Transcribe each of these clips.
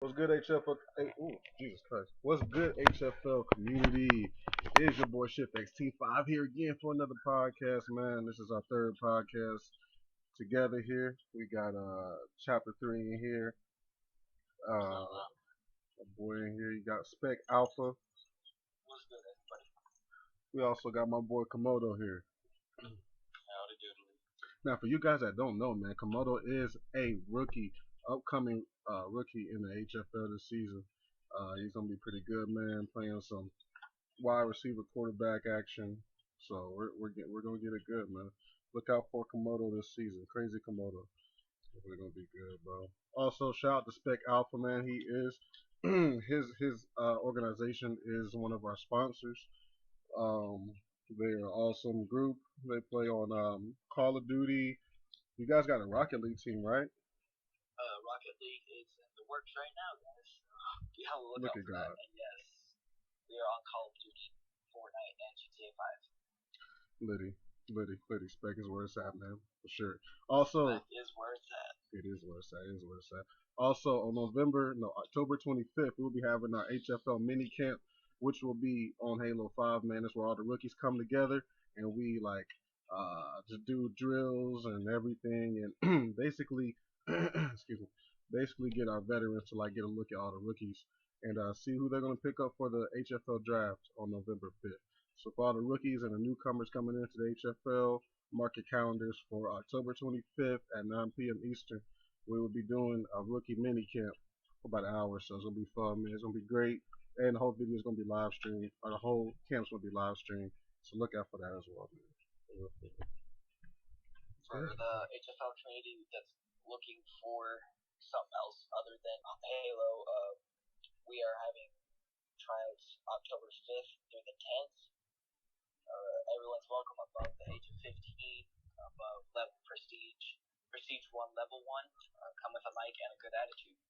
What's good, HFL? Ooh, Jesus Christ. What's good, HFL community? It is your boy Shift XT5 here again for another podcast, man. This is our third podcast together here. We got chapter 3 in here. A boy in here. You got Spec Alpha. What's good, everybody? We also got my boy Komodo here. Howdy doodly. Now, for you guys that don't know, man, Komodo is a rookie, upcoming rookie in the HFL this season. He's gonna be pretty good, man, playing some wide receiver quarterback action. So we're gonna get it good, man. Look out for Komodo this season, crazy Komodo. We're gonna be good, bro. Also, shout out to Spec Alpha, man. He is his organization is one of our sponsors. They're an awesome group. They play on Call of Duty. You guys got a Rocket League team, right? Rocket League is in the works right now, guys. Be on the Look lookout at for that. God. And yes, we are on Call of Duty, Fortnite, and GTA 5. Liddy. Spec is where it's at, man, for sure. Also, That is where it's at. it is where it's at. It is where it's at. Also, on October 25th, we'll be having our HFL mini camp, which will be on Halo 5, man. That's where all the rookies come together and we just do drills and everything, and basically, excuse me, basically get our veterans to get a look at all the rookies and see who they're gonna pick up for the HFL draft on November 5th. So for all the rookies and the newcomers coming into the HFL, mark your calendars for October 25th at 9 p.m. Eastern. We will be doing a rookie mini camp for about an hour, so it's gonna be fun, man. It's gonna be great, and the whole video is gonna be live streamed, or the whole camp's gonna be live streamed. So look out for that as well, man. For the HFL community that's looking for something else other than Halo, we are having tryouts October 5th through the 10th. Everyone's welcome above the age of 15, above level Prestige 1, level 1. Come with a mic and a good attitude.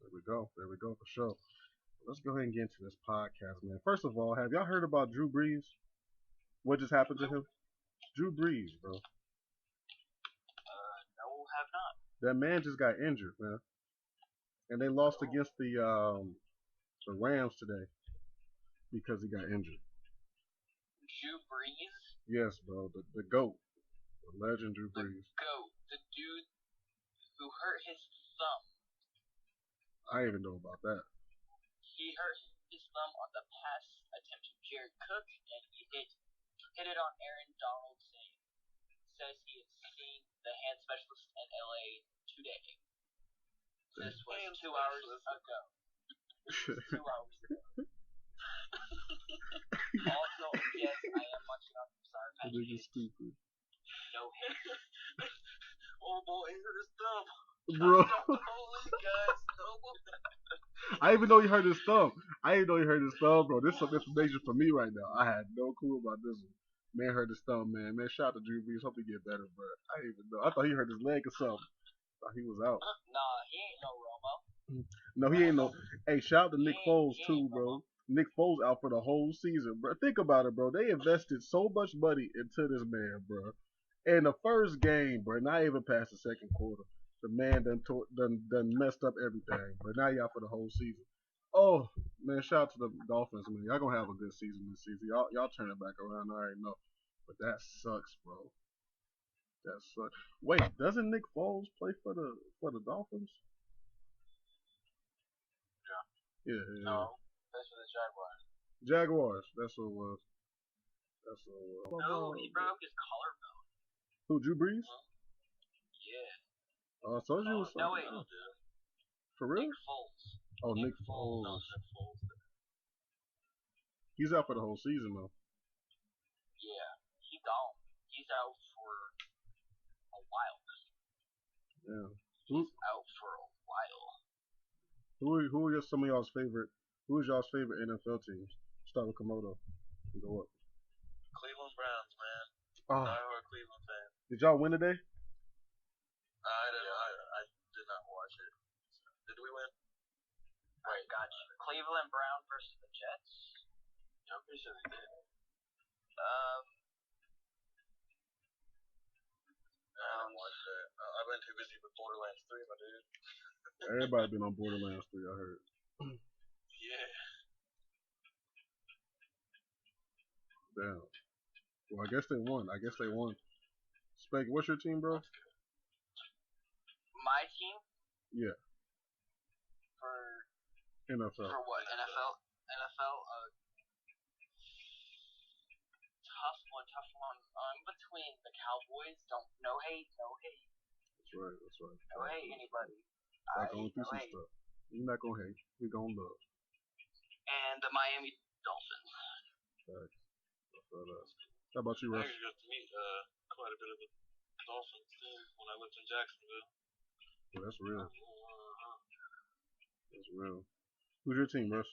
There we go for sure. Let's go ahead and get into this podcast, man. First of all, have y'all heard about Drew Brees? What just happened to him? Drew Brees, bro. No, have not. That man just got injured, man. And they lost against the Rams today because he got injured. Drew Brees? Yes, bro. The GOAT. The legend Drew Brees. The GOAT. The dude who hurt his thumb. I didn't even know about that. He hurt his thumb on the pass attempt to Jared Cook, and he hit it on Aaron Donald, says he is seeing the hand specialist in LA today. This was 2 hours ago. 2 hours ago. Also, yes, I am munching on some Sour Patch This is Kids. stupid. No hate. Oh boy, he hurt his thumb. Bro. Holy guys, no. I didn't even know he hurt his thumb. Bro. This is some information for me right now. I had no clue about this one. Man hurt his thumb, man. Man, shout out to Drew Brees. Hope he get better, bro. I didn't even know. I thought he hurt his leg or something. Thought he was out. Nah, he ain't no Romo. No, he ain't no. Hey, shout out to Nick Foles too, bro. Nick Foles out for the whole season, bro. Think about it, bro. They invested so much money into this man, bro. In the first game, bro, not even past the second quarter, the man done messed up everything. But now y'all for the whole season. Oh man, shout out to the Dolphins, man. Y'all gonna have a good season this season. Y'all turn it back around. I already know, but that sucks, bro. That sucks. Wait, doesn't Nick Foles play for the Dolphins? Yeah. No, that's for the Jaguars. Jaguars. That's what it was. No, he broke his collarbone. Who, Drew Brees? Yeah. I told you it was No, wait. For real? Nick Foles. Oh, Nick Foles. He's out for the whole season, though. Yeah, he gone. He's out for a while. Yeah. He's out for a while. Who are some of y'all's favorite? Who is y'all's favorite NFL teams? Start with Komodo. Go up. Cleveland Browns, man. Oh. I'm a Cleveland fan. Did y'all win today? I did not watch it. Did we win? Alright, gotcha. Cleveland Brown versus the Jets. Yeah, I'm pretty sure they did. I didn't watch that. I've been too busy with Borderlands 3, my dude. Everybody been on Borderlands 3, I heard. Yeah. Damn. Well, I guess they won. Spake, what's your team, bro? My team Yeah, for NFL. what? NFL. Tough one. I'm between the Cowboys. No hate. That's right. No hate anybody. Like going through no some hate. stuff. You're not gonna hate. We gonna love. And the Miami Dolphins. Facts. How about you, I Russ? actually got to meet quite a bit of the Dolphins too when I lived in Jacksonville. Well, that's real. That's real. Who's your team, Russ?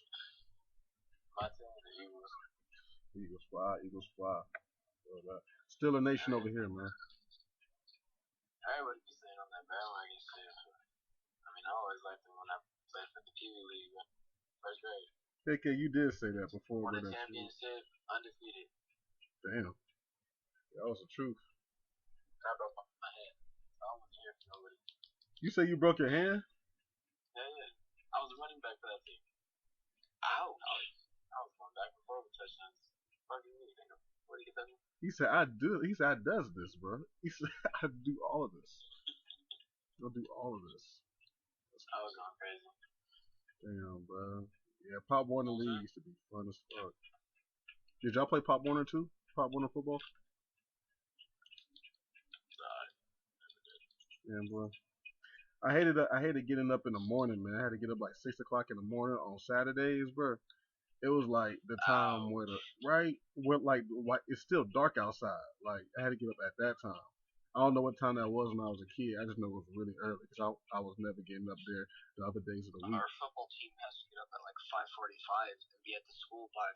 My team, the Eagles. Eagles fly. Still a nation over here, man. Everybody be saying on that bandwagon shit. I mean, I always liked them when I played for the Pee Wee League, first grade. KK, you did say that before. Won a championship, undefeated. Damn. That was the truth. I broke my hand. So I wasn't here for nobody. You say you broke your hand? Yeah. I was running back for that team. Ow. I was going back and forth with touchdowns. Fucking me, nigga. Where do you get that from? He said I do. He said I does this, bro. He said I do all of this. I'll do all of this. I was going crazy. Damn, bro. Yeah, Pop Warner League used to be fun as fuck. Did y'all play Pop Warner too? Pop Warner football? Yeah, bro. I hated getting up in the morning, man. I had to get up like 6 o'clock in the morning on Saturdays, bro. It was like the time where it's still dark outside. Like I had to get up at that time. I don't know what time that was when I was a kid. I just know it was really early because I was never getting up there the other days of the week. Our football team has to get up at like 5:45 and be at the school by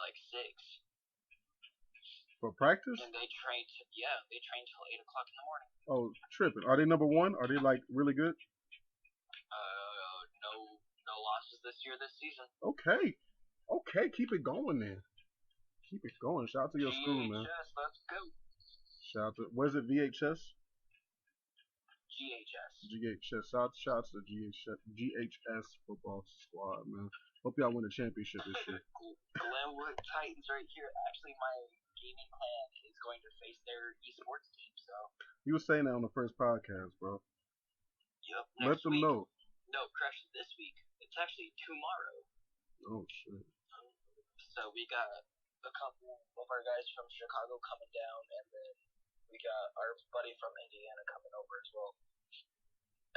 like 6. For practice? And they train till 8 o'clock in the morning. Oh, tripping. Are they number one? Are they like really good? No losses this season. Okay, keep it going then. Keep it going. Shout out to your school, man. Let's go. Shout out to, where's it, VHS? GHS. Shout out to the GHS football squad, man. Hope y'all win the championship this year. Glenwood Titans right here. Actually, my gaming clan is going to face their esports team, so. You were saying that on the first podcast, bro. Yep. Let them know. No, Crush this week. It's actually tomorrow. Oh, shit. So we got a couple of our guys from Chicago coming down, and then we got our buddy from Indiana coming over as well.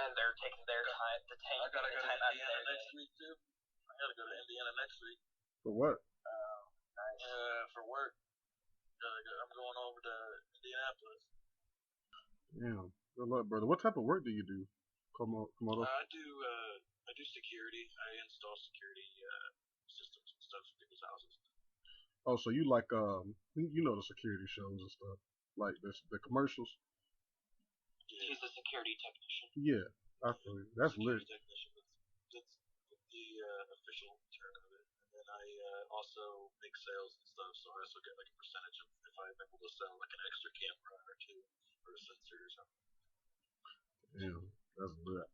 And they're taking their time. I gotta go to Indiana next week too. I gotta go to Indiana next week. For what? Nice. For work. I'm going over to Indianapolis. Damn. Good luck, brother. What type of work do you do? Komodo? I do security. I install security systems and stuff in people's houses. Oh, so you like you know the security shows and stuff, like the commercials. Yeah. He's a security technician. Yeah, I feel you. That's lit. Technician. That's the official term of it. And then I also make sales and stuff, so I also get like a percentage of if I'm able to sell like an extra camera or two or a sensor or something. Damn, that's lit.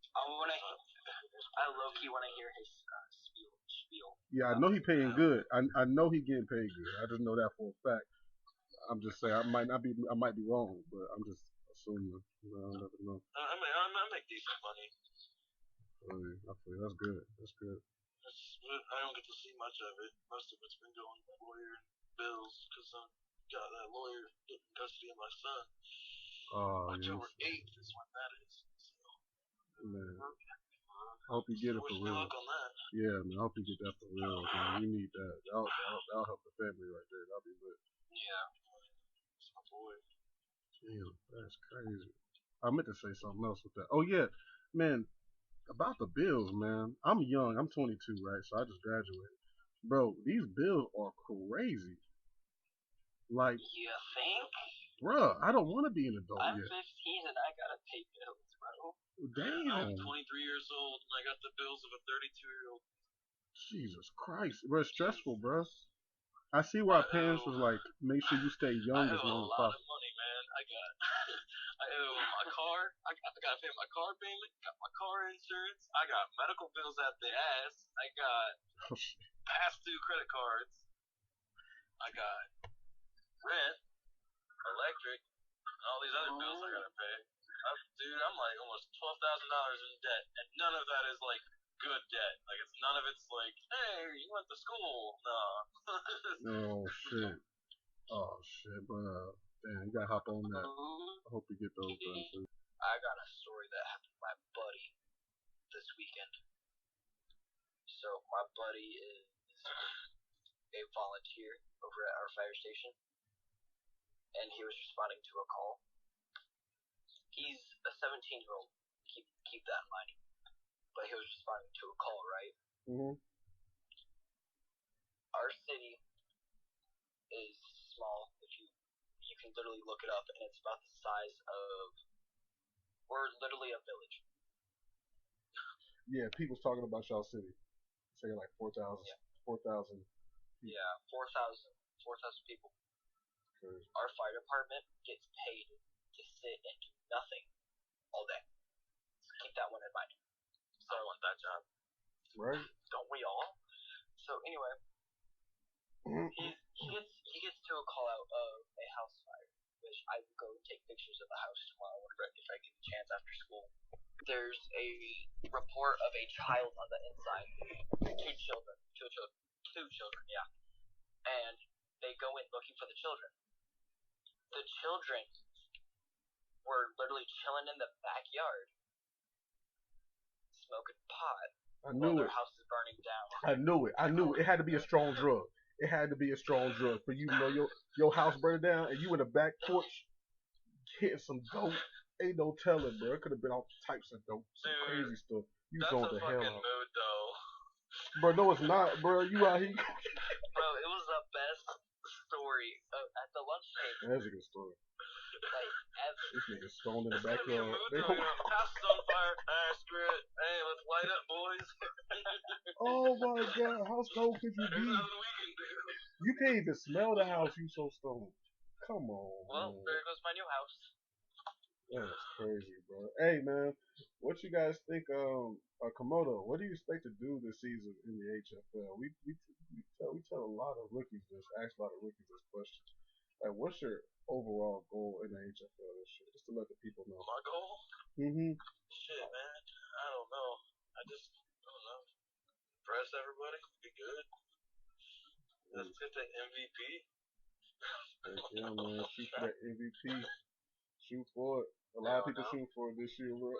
I low-key want to hear his spiel. Yeah, I know he paying good. I know he getting paid good. I just know that for a fact. I'm just saying I might be wrong, but I'm just assuming. I'll never know. I make decent money. I feel you. That's good. I don't get to see much of it. Most of it's been going to lawyer and bills because I got that lawyer getting custody of my son. October 8th is when that is. So. Man. I hope you get it for real. Luck on that. Yeah, man. I hope you get that for real, man. You need that. That'll help the family right there. That'll be lit. Yeah. It's my boy. Damn, that's crazy. I meant to say something else with that. Oh yeah, man. About the bills, man. I'm young. I'm 22, right? So I just graduated. Bro, these bills are crazy. Like, you think? Bruh, I don't want to be an adult I'm yet. 15 and I gotta pay bills, bro. Damn. I'm 23 years old and I got the bills of a 32-year-old. Jesus Christ, bro, it's stressful, bro. I see why our parents was like, make sure you stay young as long as possible. I owe a lot of money, man. I got I owe my car. I got to pay my car payment. Got my car insurance. I got medical bills at the ass. I got past due credit cards. I got rent, electric, and all these other bills I gotta pay. Dude, I'm like almost $12,000 in debt, and none of that is like good debt. Like it's none of it's like, hey, you went to school. No. Oh shit. Oh shit, bro. Damn, you gotta hop on that. I hope you get those done too. I got a story that happened to my buddy this weekend. So my buddy is a volunteer over at our fire station, and he was responding to a call. He's a 17-year-old. Keep that in mind. But he was responding to a call, right? Mhm. Our city is small. If you can literally look it up, and it's about the size of, we're literally a village. Yeah, people's talking about y'all city. Say like 4,000. Yeah. 4,000. Yeah, 4,000 people. Crazy. Our fire department gets paid to sit and do nothing all day. So keep that one in mind. So I want that job. Right? Don't we all? So anyway, he gets to a call out of a house fire, which I will go take pictures of the house tomorrow if I get the chance after school. There's a report of a child on the inside. Two children, yeah. And they go in looking for the children. The children were literally chilling in the backyard, smoking pot. I knew their it. house is burning down. I knew it. It had to be a strong drug. It had to be a strong drug for you to know your house burning down and you in the back porch hitting some dope. Ain't no telling, bro. It could have been all types of dope, some crazy stuff. You that's going a to hell fucking out. mood, though. Bro, no, it's not, bro. You out here. Bro, it was the best story at the lunch table. That's a good story. Like, ever. This nigga stoned in the It's gonna be a backyard. mood, though, house is on fire. Screw it. Hey, let's light up, boys. Oh my god, how stoned could you There's be? nothing we can do. You can't even smell the house, you so stoned. Come on, Well, man. there goes my new house. That's crazy, bro. Hey, man, what you guys think? Komodo, what do you expect to do this season in the HFL? We tell a lot of rookies this, ask a lot of rookies this question. Like, what's your overall goal in the HFL this year? Just to let the people know. My goal? Mm-hmm. Shit, man. I don't know. I don't know. Impress everybody. Be good. Let's get that MVP. Heck yeah, man. Shoot for that MVP. Shoot for it. A lot of people shoot for it this year, bro.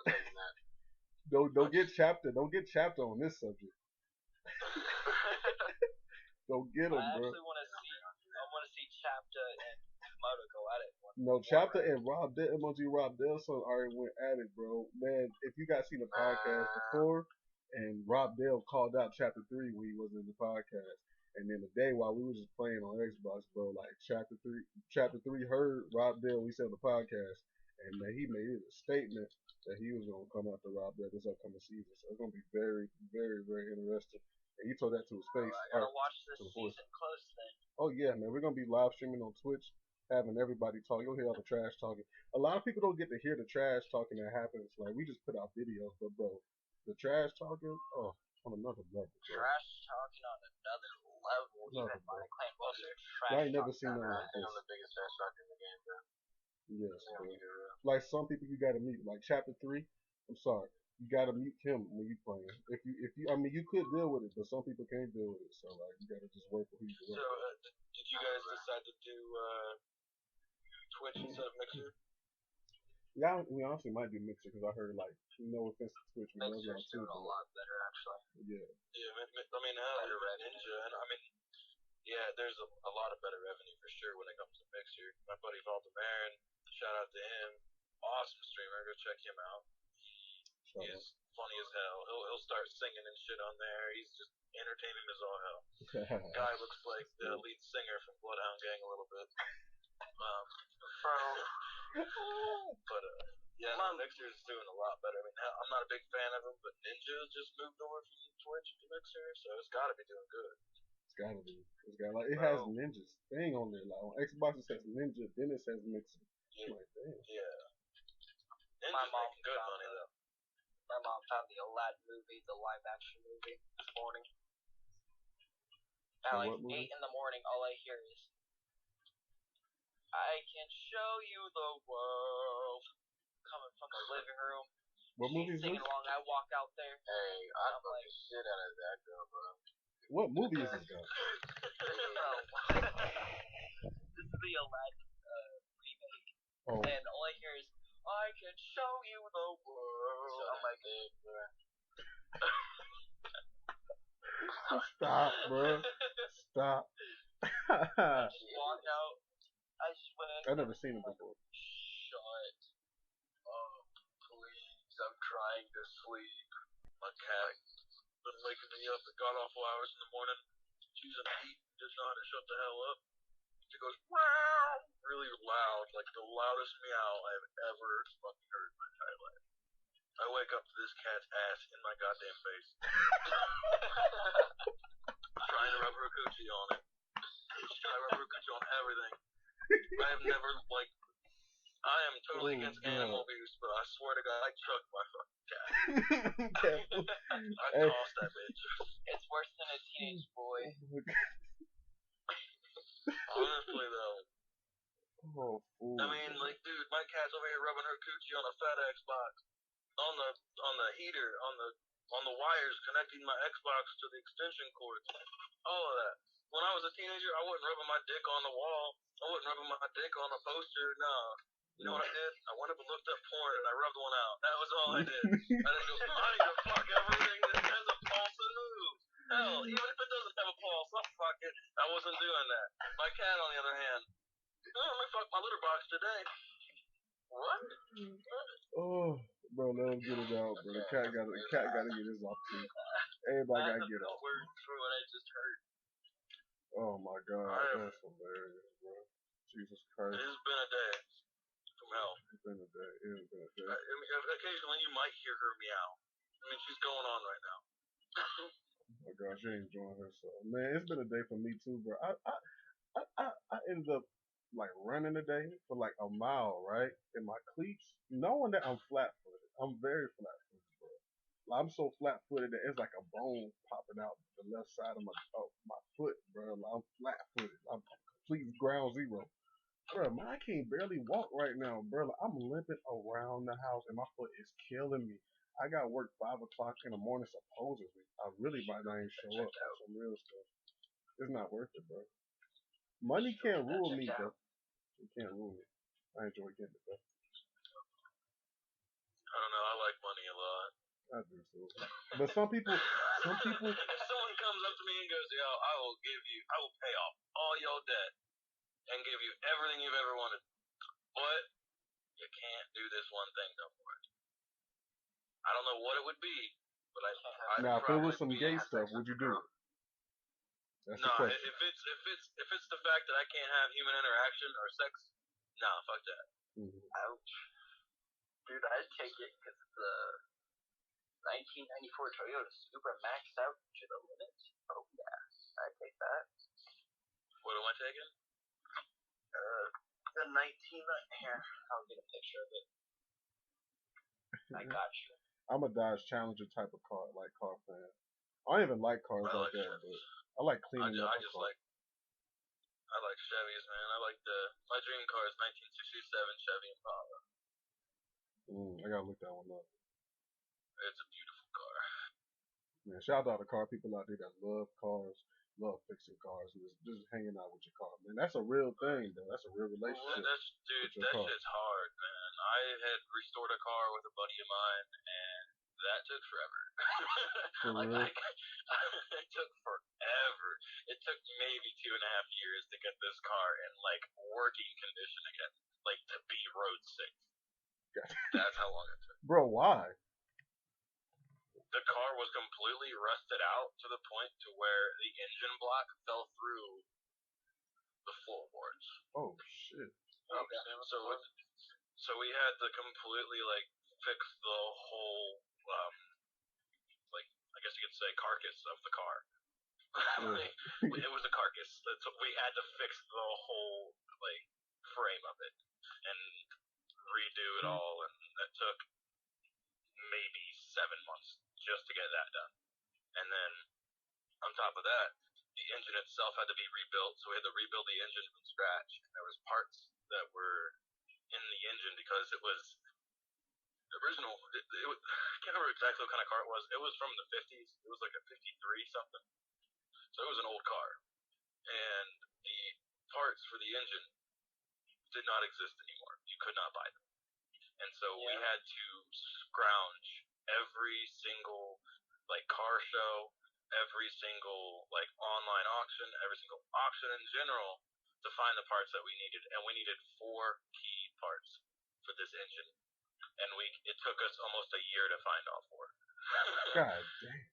Don't get chapter. Don't get chapter on this subject. Don't get them, bro. I actually want to see Chapta and Komodo go at it. No, Chapter and Rob Delson already went at it, bro. Man, if you guys seen the podcast before, and Rob Dale called out Chapter 3 when he was in the podcast. And then the day while we were just playing on Xbox, bro, like Chapter 3 heard Rob Dale, we said on the podcast, and man, he made it a statement that he was going to come after Rob Dale this upcoming season. So it's going to be very, very, very interesting. And he told that to his face. I gotta watch this season close then. Oh yeah, man, we're going to be live streaming on Twitch, having everybody talk. You'll hear all the trash talking. A lot of people don't get to hear the trash talking that happens. Like, we just put out videos, but bro, the trash talking, on another level. Bro. Trash talking on another level. Even my claim was trash. I ain't never seen that like this. I'm the biggest trash talker in the game, bro. Yes, bro. Like some people you gotta meet. Like Chapter 3, I'm sorry, you gotta mute him when you playing. If you, I mean, you could deal with it, but some people can't deal with it. So like, you gotta just work with who you can work. So, did you guys decide to do Twitch instead of Mixer? Yeah, we honestly might do Mixer because I heard like, no offense to Twitch, we love y'all Mixer's too. doing a lot better actually. Yeah. Yeah, I mean, Ninja, and I mean, yeah, there's a lot of better revenue for sure when it comes to Mixer. My buddy Valdemarin, shout out to him, awesome streamer. Go check him out. He's funny as hell. He'll start singing and shit on there. He's just entertaining as all hell. Guy looks like the lead singer from Bloodhound Gang a little bit. But yeah, no, Mixer's doing a lot better. I mean, I'm not a big fan of him, but Ninja just moved over from Twitch to Mixer, so it's got to be doing good. It's got to be. It has Ninja's thing on there. Like on Xbox it says Ninja, then it says Mixer. Yeah. Like, damn. Yeah. My Ninja's mom making good found money though. My mom found the Aladdin movie, the live action movie, this morning. At like 8 in the morning, all I hear is, I can show you the world. Coming from the living room. What movie is singing this? along. I walk out there. Hey, I fuck the shit out of that girl, bro. What movie is this, guy? This is the Aladdin remake. Oh. And all I hear is, I can show you the world. I'm like, bro. Stop, bro. Stop. I just walk out. I swear. I've never seen it before. Shut up, please. I'm trying to sleep. My cat been waking me up at god awful hours in the morning. She's in heat, does not to shut the hell up. She goes, wow, really loud, like the loudest meow I've ever fucking heard in my entire life. I wake up to this cat's ass in my goddamn face. Trying to rub her coochie on it. She's trying to rub her coochie on everything. I have never, like, I am totally against animal abuse, but I swear to God, I chucked my fucking cat. I tossed that bitch. It's worse than a teenage boy. Honestly, though. Oh, I mean, like, dude, my cat's over here rubbing her coochie on a fat Xbox, on the heater, on the wires connecting my Xbox to the extension cords, all of that. When I was a teenager, I wasn't rubbing my dick on the wall. I wasn't rubbing my dick on a poster. No. You know what I did? I went up and looked up porn and I rubbed one out. That was all I did. I didn't go, I need to fuck everything that has a pulse and move. Hell, even if it doesn't have a pulse, I'll fuck it. I wasn't doing that. My cat, on the other hand, oh, let me fuck my litter box today. What? Oh, bro, let him get it out, bro. The cat gotta get his off too. Everybody gotta get off. Word for what I just heard. Oh my God, that's hilarious, bro. Jesus Christ. It has been a day from hell. It's been a day. It has been a day. I mean, occasionally you might hear her meow. I mean, she's going on right now. Oh my gosh, she ain't enjoying herself. Man, it's been a day for me too, bro. I ended up like running today for like a mile, right? In my cleats, knowing that I'm flat footed. I'm very flat footed, bro. I'm so flat footed that it's like a bone popping out the left side of my foot, bro. I'm flat footed. I'm complete ground zero. Bro, I can't barely walk right now, bro. I'm limping around the house and my foot is killing me. I got work 5 o'clock in the morning supposedly. I really might not even show up on some real stuff. It's not worth it, bro. Money can't rule me, bro. It can't rule me. I enjoy getting it, bro. I don't know. I like money a lot. I do too. But some people. If someone comes up to me and goes, yo, I will pay off all your debt and give you everything you've ever wanted, but you can't do this one thing no more. I don't know what it would be, but now, if it was some gay stuff, would you do it? That's the question. If it's the fact that I can't have human interaction or sex, nah, fuck that. Mm-hmm. Ouch. Dude, I'd take it because it's a 1994 Toyota Supra maxed out to the limit. Oh yeah, I'd take that. What am I taking? The 19. Here, I'll get a picture of it. I got you. I'm a Dodge Challenger type of car, like car fan. I don't even like cars like that, but I like cleaning up a car. I like Chevys, man. My dream car is 1967 Chevy Impala. I gotta look that one up. It's a beautiful car. Man, shout out to car people out there that love cars, love fixing cars, and just hanging out with your car. Man, that's a real thing, though. That's a real relationship. That shit's hard, man. I had restored a car with a buddy of mine, and that took forever. It took forever. It took maybe 2.5 years to get this car in like working condition again, like to be road safe. That's how long it took. Bro, why? The car was completely rusted out to the point to where the engine block fell through the floorboards. Oh shit. Okay. So we had to completely like fix the whole like I guess you could say carcass of the car. It was a carcass. We had to fix the whole like frame of it. and redo it all, and that took maybe 7 months just to get that done. And then on top of that, the engine itself had to be rebuilt, so we had to rebuild the engine from scratch. And there was parts that were in the engine because it was original. I can't remember exactly what kind of car it was. It was from the 50s. It was like a 53 something. So it was an old car. And the parts for the engine did not exist anymore. You could not buy them. And so we had to scrounge every single car show, every single online auction, every single auction in general to find the parts that we needed. And we needed 4 key parts for this engine. And it took us almost a year to find all 4. God dang.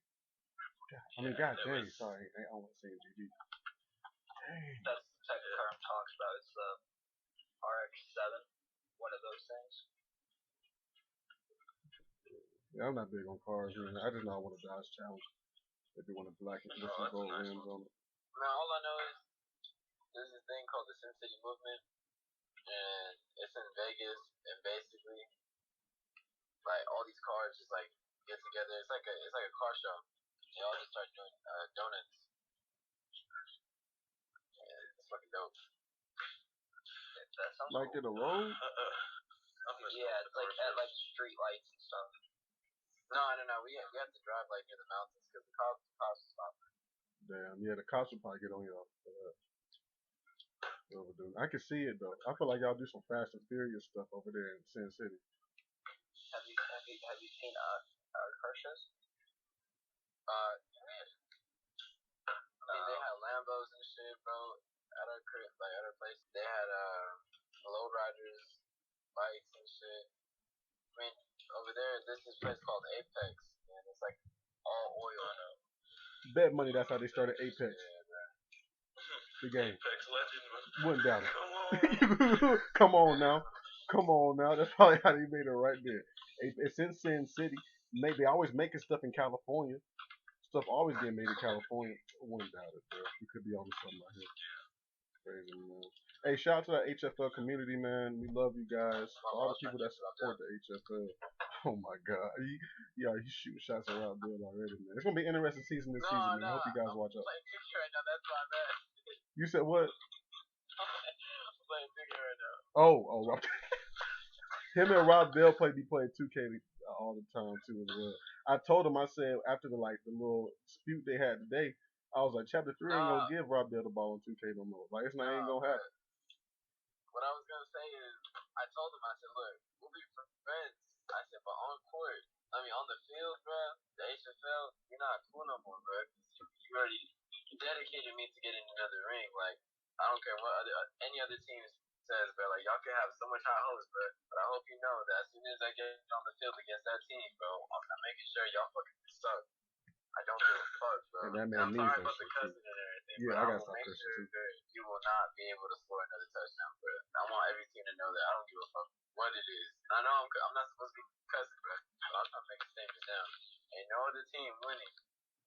God dang. Sorry, I don't want to say it, GG. Dang. That's the type of car I'm talking about. It's the RX-7, one of those things. Yeah, I'm not big on cars, man. I just know I want a Dodge Challenge. They do want a black and with some gold rims on it. Man, all I know is there's this thing called the Sin City Movement, and it's in Vegas, and basically, all these cars just get together. It's like a car show. They all just start doing donuts. Yeah, it's fucking dope. That sounds cool. In a road? Yeah, it's at street lights and stuff. No. We have to drive near the mountains because the cops stop. Damn, yeah, the cops will probably get on y'all for that. I can see it though. I feel like y'all do some Fast and Furious stuff over there in Sin City. Have you seen our car shows? They had Lambos and shit, bro. At our place, they had lowriders, bikes and shit. I mean, over there, there's this place called Apex, and it's all oil. Bet money that's how they started Apex. The game. Apex Legends. Wouldn't doubt it. Come on now. That's probably how they made it right there. It's in Sin City. They always making stuff in California. Stuff always getting made in California. Wouldn't doubt it, bro. You could be on something out here. Crazy, man. Hey, shout out to that HFL community, man. We love you guys. All the people that support the HFL. Oh my God. You shooting shots around there already, man. It's gonna be an interesting season this season, man. I hope you guys watch out. Right now, that's why I'm at. You said what? I'm playing figure right now. Oh, him and Rob Dale be playing 2K all the time too as well. I told him, I said after the little dispute they had today, I was like, Chapter 3 ain't gonna give Rob Dale the ball on 2K no more. It's not ain't gonna happen. What I was gonna say is, I told him, I said, look, we'll be friends. I said, but on the field, bro, the HFL, you're not cool no more, bro. You already dedicated me to getting another ring. I don't care what any other team says, bro. Y'all can have so much high hopes, bro. But I hope you know that as soon as I get on the field against that team, bro, I'm making sure y'all fucking suck. I don't give a fuck, bro. And that man I'm sorry about the cussing and everything, yeah, but I will gotta stop make cussing sure too. you will not be able to score another touchdown, bro. I want every team to know that I don't give a fuck what it is. I know I'm not supposed to be cussing, bro, but I'm trying to make a statement down. Ain't no other team winning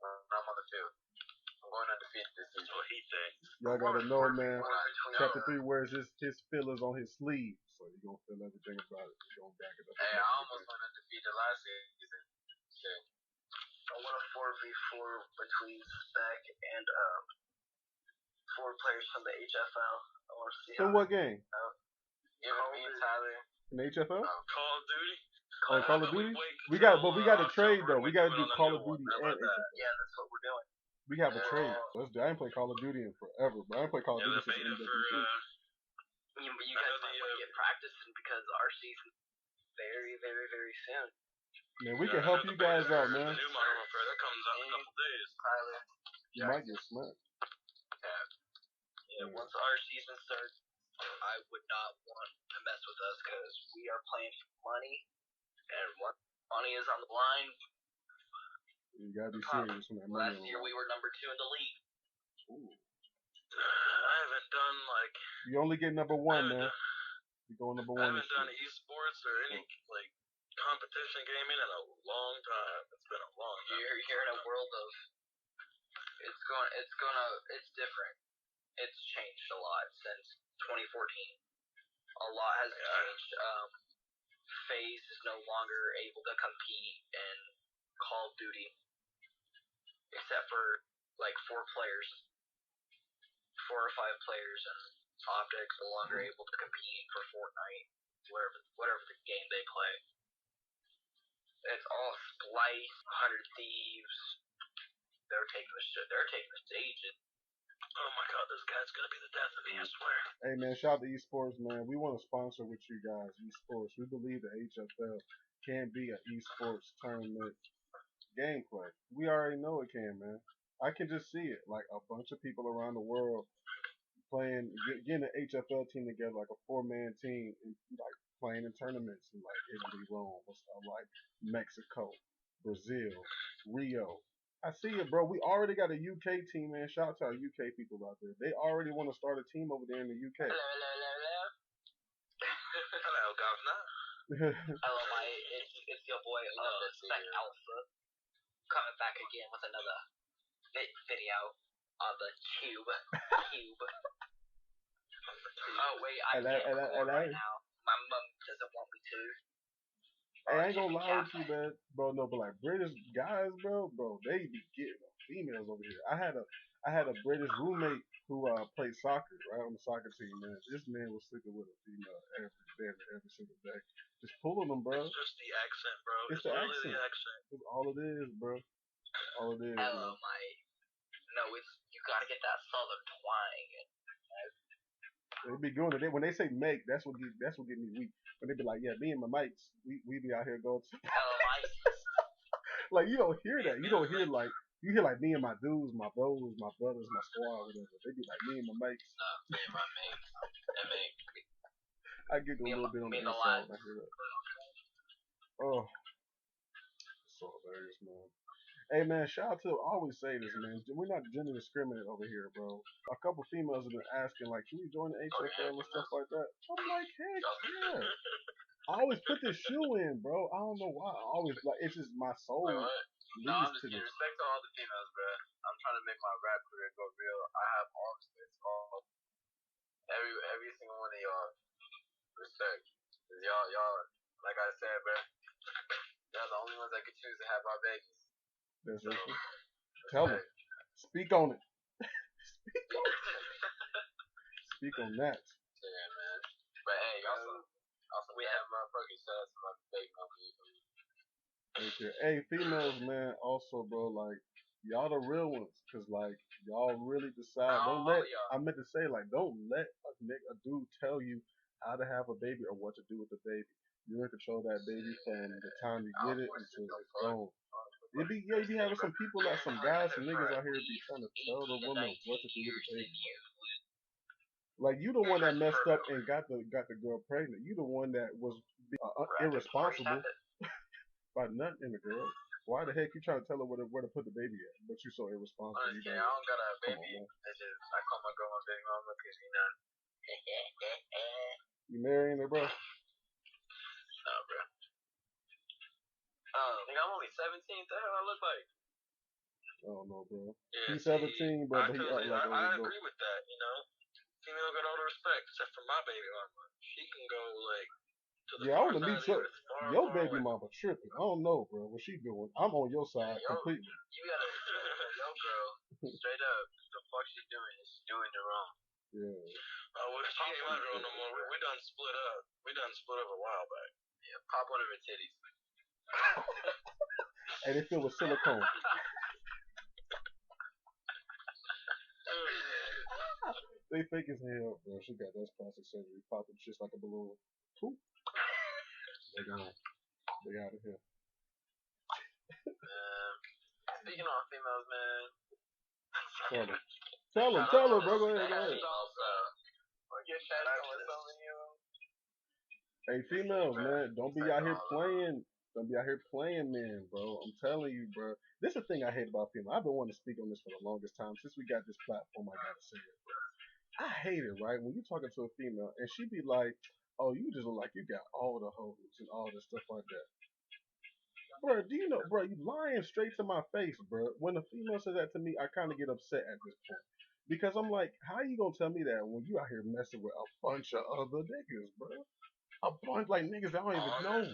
when I'm on the field. I'm going undefeated this season. What he thinks. Y'all gotta know, man. Chapter 3 wears his feelers on his sleeve, so you gonna feel everything about it. You gonna back it up. Hey, I almost went undefeated last season. Shit. I want a 4v4 between Spec and 4 players from the HFL. I want to see In what game? Give it me, Tyler. In the HFL? Call of Duty. Call of Duty? We got to trade though. We got to do Call of Duty and HFL. Yeah, that's what we're doing. We have a trade. Let's do. I ain't played Call of Duty in forever, but I ain't played Call of Duty since MW2. You guys might want to get practicing because our season's very, very, very soon. Man, we can help you guys out, man. The new Modern Warfare that comes out in a couple days. Tyler. You might get smacked. Yeah, once our season starts, I would not want to mess with us because we are playing for money, and when money is on the line. You gotta be serious when that money. Last year we were number 2 in the league. Ooh. I haven't done You only get number 1, man. You go number 1. I haven't done esports or any competition gaming in a long time. It's been a long time. You're in a world of. It's different. It's changed a lot since 2014. a lot has changed. FaZe is no longer able to compete in Call of Duty, except for like 4 players, 4 or 5 players, and Optics no longer able to compete for Fortnite, whatever the game they play. It's all Splice, 100 Thieves. They're taking the stage. Oh my god, this guy's gonna be the death of me, I swear. Hey man, shout out to esports, man. We want to sponsor with you guys, esports. We believe the HFL can be an esports tournament gameplay. We already know it can, man. I can just see it, like a bunch of people around the world playing, getting an HFL team together, like a 4-man team, and like playing in tournaments in like Italy, Rome, or stuff like Mexico, Brazil, Rio. I see it, bro. We already got a UK team, man. Shout out to our UK people out there. They already want to start a team over there in the UK. Hello. Hello, governor. Hello, it's your boy, Spec Alpha, coming back again with another video on the Cube. Oh, wait, I can't record right now. My mom doesn't want me to. Hey, I ain't gonna lie with you, man, bro. No, but like British guys, bro, they be getting females over here. I had a British roommate who played soccer, right, on the soccer team, man. This man was sleeping with a female every single day, just pulling them, bro. It's just the accent, bro. It's the accent. The accent. It's all it is, bro. All it is. Hello, mate. No, it's you gotta get that southern twang. They be doing it. When they say make, that's what get me weak. When they be like, yeah, me and my mates, we be out here going to. Hello, mate. Like you don't hear that. You don't hear like you hear like me and my dudes, my bros, my brothers, my squad, whatever. They be like me and my mates. No, me and my mates. And me. I get a little bit on the inside when I hear that. Oh, so hilarious, man. Hey man, shout out to, I always say this, man. We're not gender discriminate over here, bro. A couple females have been asking, like, can we join the HFL and stuff like that? I'm like, heck yeah. I always put this shoe in, bro. I don't know why. I always, like, it's just my soul No, I'm just kidding. Respect to all the females, bro. I'm trying to make my rap career go real. I have all respect to all. Every single one of y'all. Respect. Cause y'all, like I said, bro, y'all the only ones that can choose to have our babies. That's so, right. Tell them. Speak on it. Speak on that. Yeah, man. But hey, also we have motherfucking shout out to my baby mama. Okay. Hey, females, man. Also, bro, like y'all the real ones, cause like y'all really decide. Don't let. I meant to say, like, don't let a dude tell you how to have a baby or what to do with the baby. You're in control of that baby from the time you get it until it's grown. You be having some people, like some guys, some niggas out here be trying to tell the woman what to do with the baby. Like you the one that messed up and got the girl pregnant. You the one that was irresponsible by nothing in the girl. Why the heck you trying to tell her where to put the baby at? But you so irresponsible. Honestly, I don't got a baby. I call my girl my baby mama because you know. You marrying her, bro? No, bro. Nigga, I'm only 17. The hell I look like? I don't know, bro. Yeah, he's 17, bro. I agree with that. You know, female got all the respect except for my baby mama. She can go like to the I want to meet your baby mama tripping. I don't know, bro. What she doing? I'm on your side completely. You gotta your girl straight up. What the fuck she doing? She's doing it wrong. Yeah. Well, she ain't my girl no more. We done split up. We done split up a while back. Yeah, pop one of her titties. And they filled with silicone. They fake as hell, bro. She got that plastic surgery, popping just like a balloon. Cool. They gone. They out of here. Speaking on females, man. Tell them, bro. Go ahead. Hey, females, man, don't be out here playing. Don't be out here playing, man, bro. I'm telling you, bro. This is the thing I hate about females. I've been wanting to speak on this for the longest time. Since we got this platform, I gotta say it, bro. I hate it, right? When you talking to a female and she be like, oh, you just look like you got all the hoes and all this stuff like that. Bro, do you know, bro, you lying straight to my face, bro. When a female says that to me, I kind of get upset at this point. Because I'm like, how you gonna tell me that when you out here messing with a bunch of other niggas, bro? A bunch like niggas I don't even know,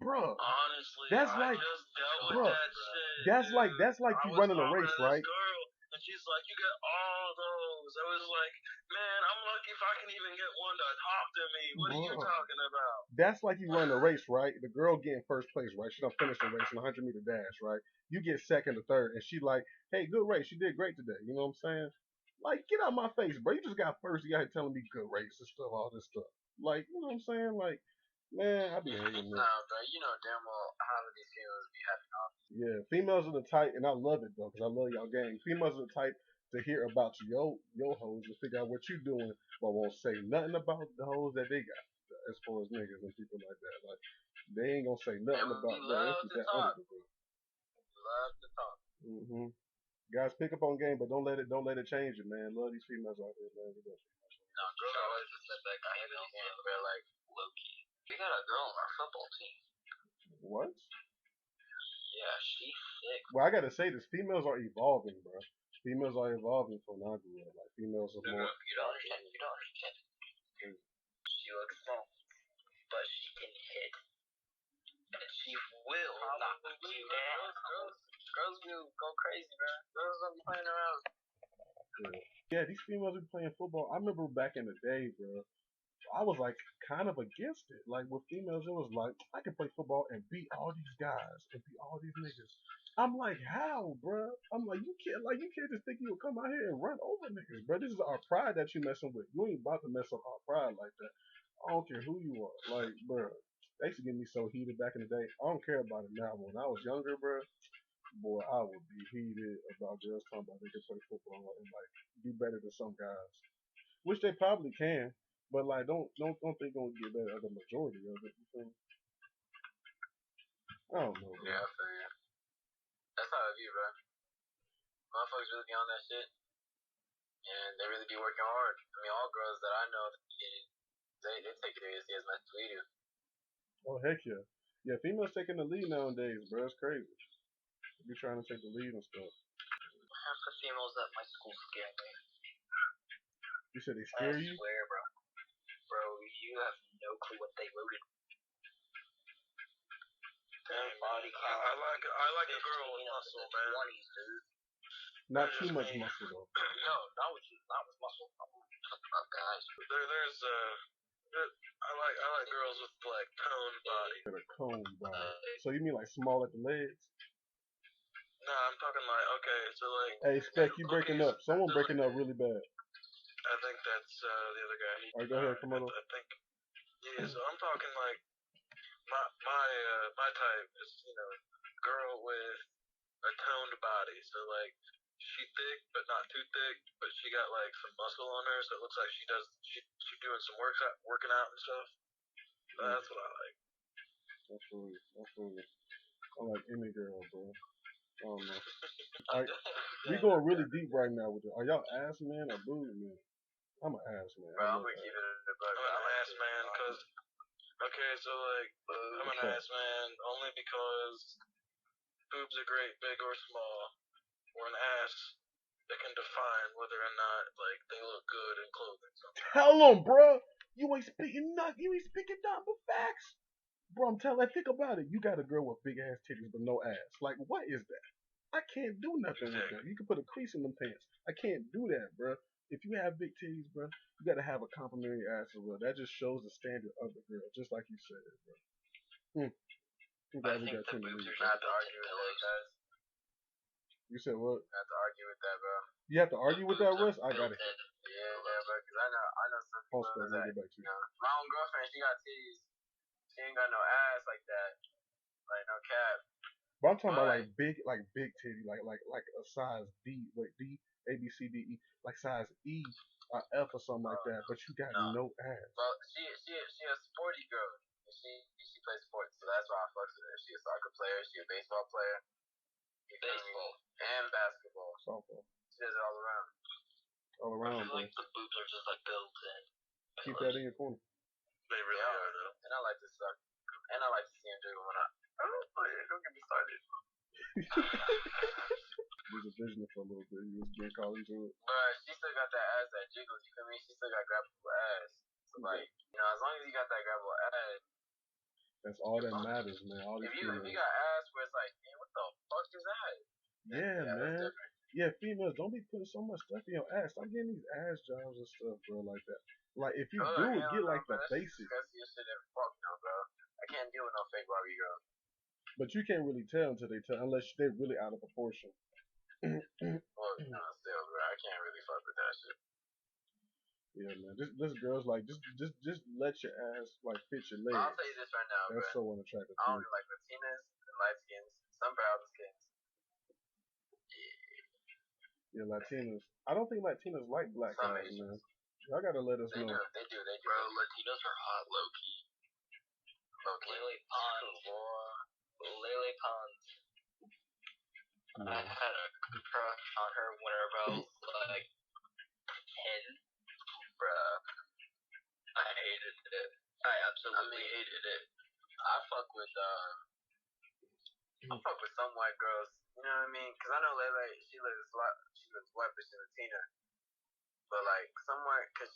bro. Honestly, That's I like, just dealt with bro. that shit. That's like I you was running a talking race, to this right? girl, and she's like, "You get all those." I was like, "Man, I'm lucky if I can even get one to talk to me. What are you Bro. talking about?" That's like you running a race, right? The girl getting first place, right? She done finished the race in a 100-meter dash, right? You get second or third, and she like, hey, good race. You did great today. You know what I'm saying? Like, get out my face, bro. You just got first. You got here telling me good race and stuff, all this stuff. Like, you know what I'm saying? Like, man, I be hating this. Nah, bro, you know damn well how these females be having off. Yeah, females are the type, and I love it though, because I love y'all gang. Females are the type to hear about your hoes and figure out what you doing, but won't say nothing about the hoes that they got. As far as niggas and people like that, like they ain't gonna say nothing about that. Love to talk. Guys, pick up on game, but don't let it change you, man. Love these females out there, man. We got No, girls always just let that guy in the game, but like low key. We got a girl on our football team. what? Yeah, she's sick. Well, I gotta say this: females are evolving, bro. Females are evolving from when I grew up. Like females are more. You don't understand. You don't understand. She looks strong, but she can hit, and she will knock you down. Girls will go crazy, bro. Girls don't be playing around. Yeah, these females be playing football. I remember back in the day, bro. I was like kind of against it. Like with females, it was like I can play football and beat all these guys and beat all these niggas. I'm like, how, bro? I'm like, you can't just think you'll come out here and run over niggas, bro. This is our pride that you messing with. You ain't about to mess up our pride like that. I don't care who you are. Like, bro, they used to get me so heated back in the day. I don't care about it now. But when I was younger, bro, boy, I would be heated about girls talking about they can play football and like do better than some guys, which they probably can. But like, don't think gonna get better than the majority of it. You feel me? I don't know, bro. Yeah, I feel you. That's how it be, bro. Motherfuckers really be on that shit, and they really be working hard. I mean, all girls that I know, they take it seriously as much as we do. Oh heck yeah, yeah. Females taking the lead nowadays, bro. It's crazy. They be trying to take the lead and stuff. Half the females at my school scare me. You said they scare you? I swear, bro. Bro, you have no clue what they loaded. Body count. I like a girl with muscle, man. 20s, dude. Not too much muscle though. No, not with muscle. Guys. I like girls with like toned body. Got a cone body. So you mean like small at the legs? No, I'm talking like so like. Hey, Spec, you breaking up. Someone breaking up really bad. I think that's the other guy. Alright, go ahead, come on. I think. Yeah, so I'm talking like my type is girl with a toned body. So like she thick but not too thick, but she got like some muscle on her, so it looks like she doing some working out and stuff. So that's what I like. That's really. I like any girl, bro. I don't know. We going really deep right now with it. Are y'all ass man or boob man? I'm an ass man. Bro, I'm gonna keep it in the book. I'm an ass man because so like I'm an ass man only because boobs are great, big or small, or an ass that can define whether or not like they look good in clothing. Tell them, bro. You ain't speaking nothing. You ain't speaking nothing but facts. Bro, I'm telling you, think about it. You got a girl with big ass titties but no ass. Like, what is that? I can't do nothing with that. You can put a crease in them pants. I can't do that, bro. If you have big titties, bro, you gotta have a complimentary ass as well. That just shows the standard of the girl, just like you said, bro. Too bad we got too many. I have to argue with that, guys. You said what? I have to argue with that, bro. You have to argue with that, Russ? I got it. Yeah, bro, because I know some people that, my own girlfriend, she got titties. She ain't got no ass like that. Like, no cap. But I'm talking about like big titty, like a size D, D, A, B, C, D, E, like size E or F or something like that. But you got no ass. Well, she a sporty girl. She plays sports, so that's why I fucks with her. She a soccer player. She a baseball player. Baseball and basketball. Softball. She does it all around. All around, bro. Like the boobs are just like built in. Keep that in your corner. They really are though. And I like to suck. And I like to see him jiggle when I. Oh, don't get me started. These are envision it for a little bit. You was getting caught into it. But she still got that ass that jiggles. You feel me? She still got grabbable ass. So like, as long as you got that grabbable ass, that's all that matters, man. All these if you got ass where it's like, man, what the fuck is that? Yeah, man. Yeah, females, don't be putting so much stuff in your ass. Stop getting these ass jobs and stuff, bro, like that. Like, if you do it, get like the basics. Fuck no, bro. I can't deal with no fake Barbie girl. But you can't really tell until they tell, unless they're really out of proportion. Well, no, still, bro. I can't really fuck with that shit. Yeah, man. This girl's like, just let your ass like fit your legs. I'll tell you this right now, that's bro. So unattractive. I only like Latinas and light skins, some brown skins. Yeah, Latinas. I don't think Latinas like black guys, man. Y'all gotta let us know. They do. Bro, Latinos are hot, low-key. Lily Pons. I had a crush on her whenever I was like 10. Bruh. I hated it. I absolutely hated it. I fuck with some white girls. You know what I mean? Because I know Lele, she looks white, but she's Latina. But like someone, because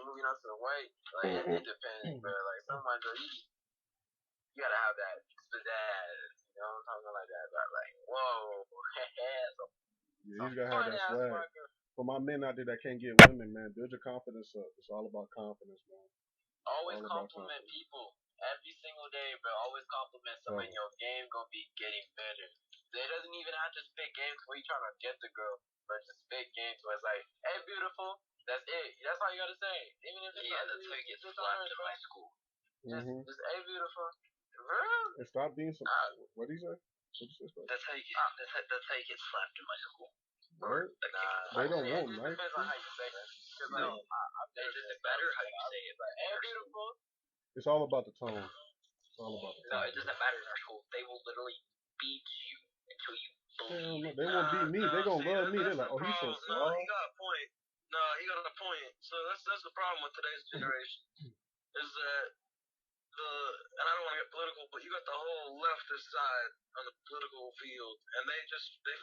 moving on to the white, like it depends, bro. Like some white girl, you gotta have that pizzazz. You know what I'm talking like that? But like, whoa, yeah, you gotta have that swag. For my men out there that can't get women, man, build your confidence up. It's all about confidence, man. Always compliment people. Every single day, bro. Always compliment someone. Your game gonna be getting better. It doesn't even have to spit games where you trying to get the girl, but just spit games where it's like, hey, beautiful. That's it. That's all you gotta say. Even if it's that's how you get slapped in my school. Just hey, beautiful. And stop being some. What did he say? That's how you get slapped in my school. What? They don't want nice. Depends on how you say it. No, it doesn't matter how you say it. Like, hey, beautiful. It's all about the tone. It's all about the tone. No, it doesn't matter in our school. They will literally beat you until you bleed. They won't beat me. They gonna love me. They're like, oh, he's so soft. No, he got a point. No, he got a point. So that's the problem with today's generation. Is that and I don't want to get political, but you got the whole leftist side on the political field, and they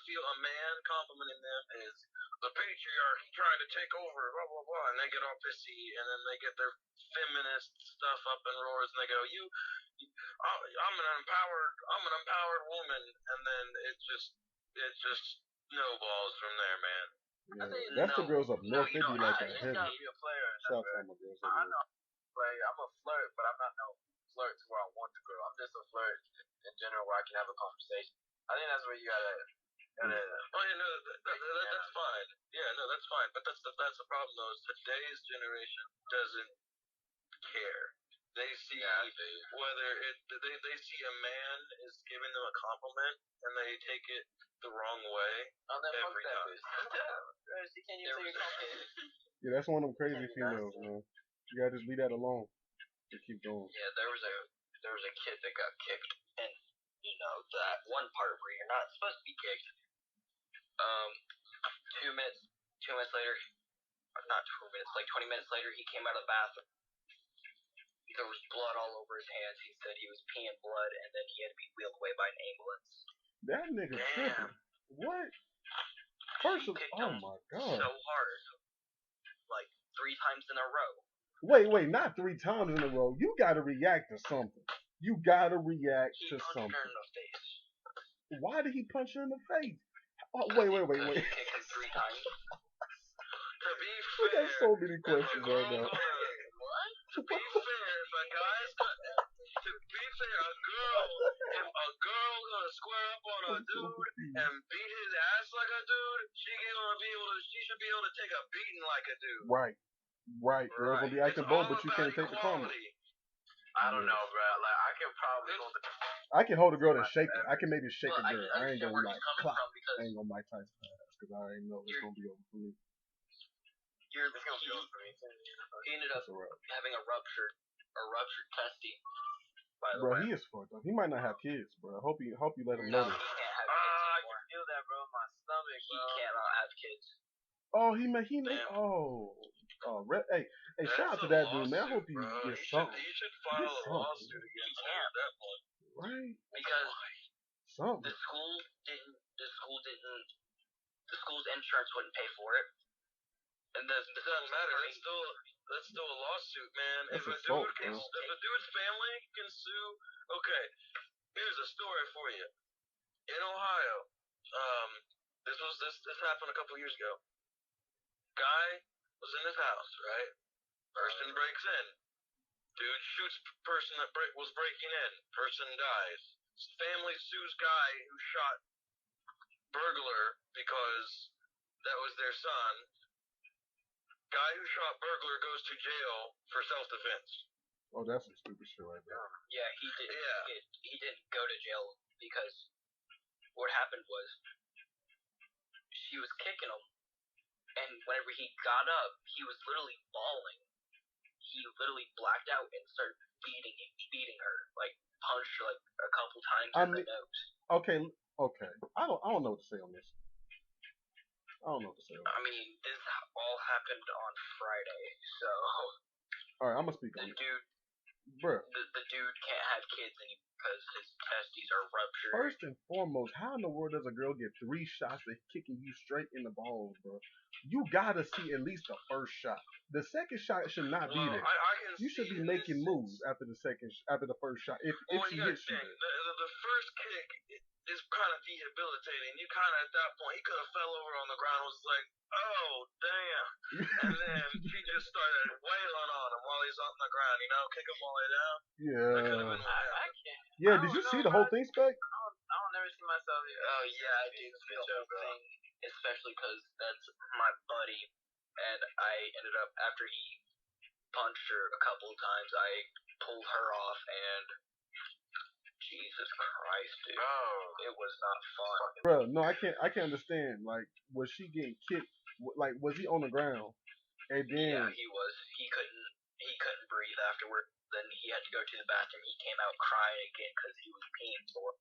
feel a man complimenting them is the patriarch trying to take over, blah blah blah, and they get all pissy, and then they get their feminist stuff up in roars, and they go, I'm an empowered woman, and then it just snowballs from there, man. Yeah, that's the girls up north. They be like that heavy. Shout out to my girls up north. Like, I'm a flirt, but I'm not no flirt to where I want the girl. I'm just a flirt in general where I can have a conversation. I think that's where you gotta. Oh yeah, no, that's fine. Yeah, no, that's fine. But that's the problem though. Is today's generation doesn't care. They see whether they see a man is giving them a compliment and they take it the wrong way every time. She can't even take a compliment. Yeah, that's one of them crazy females, man. You gotta just leave that alone. Just keep going. Yeah, there was a kid that got kicked, and that one part where you're not supposed to be kicked. 2 minutes later, not 2 minutes, like 20 minutes later, he came out of the bathroom. There was blood all over his hands. He said he was peeing blood, and then he had to be wheeled away by an ambulance. That nigga tripping. What? First of all, oh my god. So hard. Like 3 times in a row. Wait, not 3 times in a row. You gotta react to something. You gotta react to something. He punched her in the face. Why did he punch her in the face? Oh, wait. He kicked him 3 times. To be fair, we got so many questions right now. What? To be fair, if a girl gonna square up on a dude and beat his ass like a dude, she should be able to take a beating like a dude. Right. Girls will be acting bold, but you can't take the comment. I don't know, bro. Like, I can probably hold a girl and shake her. I can maybe shake a girl. I ain't gonna like clap. I ain't gonna Mike Tyson ass because I already know it's gonna be over for me. He ended up having a ruptured testy. By the way, he is fucked up. He might not have kids, bro. I hope you let him know this. He can't have kids anymore. I can feel that, bro, in my stomach, bro. He cannot have kids. Oh, he may. Hey, shout out to that dude, man. I hope you get something. He should file a lawsuit against him at that point. Right? Because something. The school didn't the school's insurance wouldn't pay for it. And it doesn't matter. That's still a lawsuit, man. That's if a dude's family can sue, okay. Here's a story for you. In Ohio, this happened a couple years ago. Guy was in his house, right? Person breaks in. Dude shoots person that was breaking in. Person dies. Family sues guy who shot burglar because that was their son. Guy who shot burglar goes to jail for self-defense. Oh, that's some stupid shit right there. Yeah, he did. Yeah. He didn't go to jail because what happened was she was kicking him, and whenever he got up, he was literally bawling. He literally blacked out and started beating her, like punched her like a couple times in the nose. Okay. I don't know what to say on this. I mean, this all happened on Friday, so. All right, I'm gonna speak on it. Bruh. The dude can't have kids anymore because his testes are ruptured. First and foremost, how in the world does a girl get 3 shots for kicking you straight in the balls, bro? You gotta see at least the first shot. The second shot should not be there. You should be making moves after the first shot. If she hits you. The first kick is kind of debilitating. You kind of at that point, he could have fell over on the ground and was like, oh damn, and then she just started wailing on him while he's on the ground. Kick him all the way down. Yeah. I can't. Yeah. Did you see the whole thing, Spec? I don't never see myself. Oh yeah, I did see the whole thing, especially because that's my buddy, and I ended up after he punched her a couple of times, I pulled her off, and Jesus Christ, dude, it was not fun. Bro, no, I can't understand. Like, was she getting kicked? Like, was he on the ground? And then yeah, he was. He couldn't breathe afterward. Then he had to go to the bathroom. He came out crying again because he was peeing for it.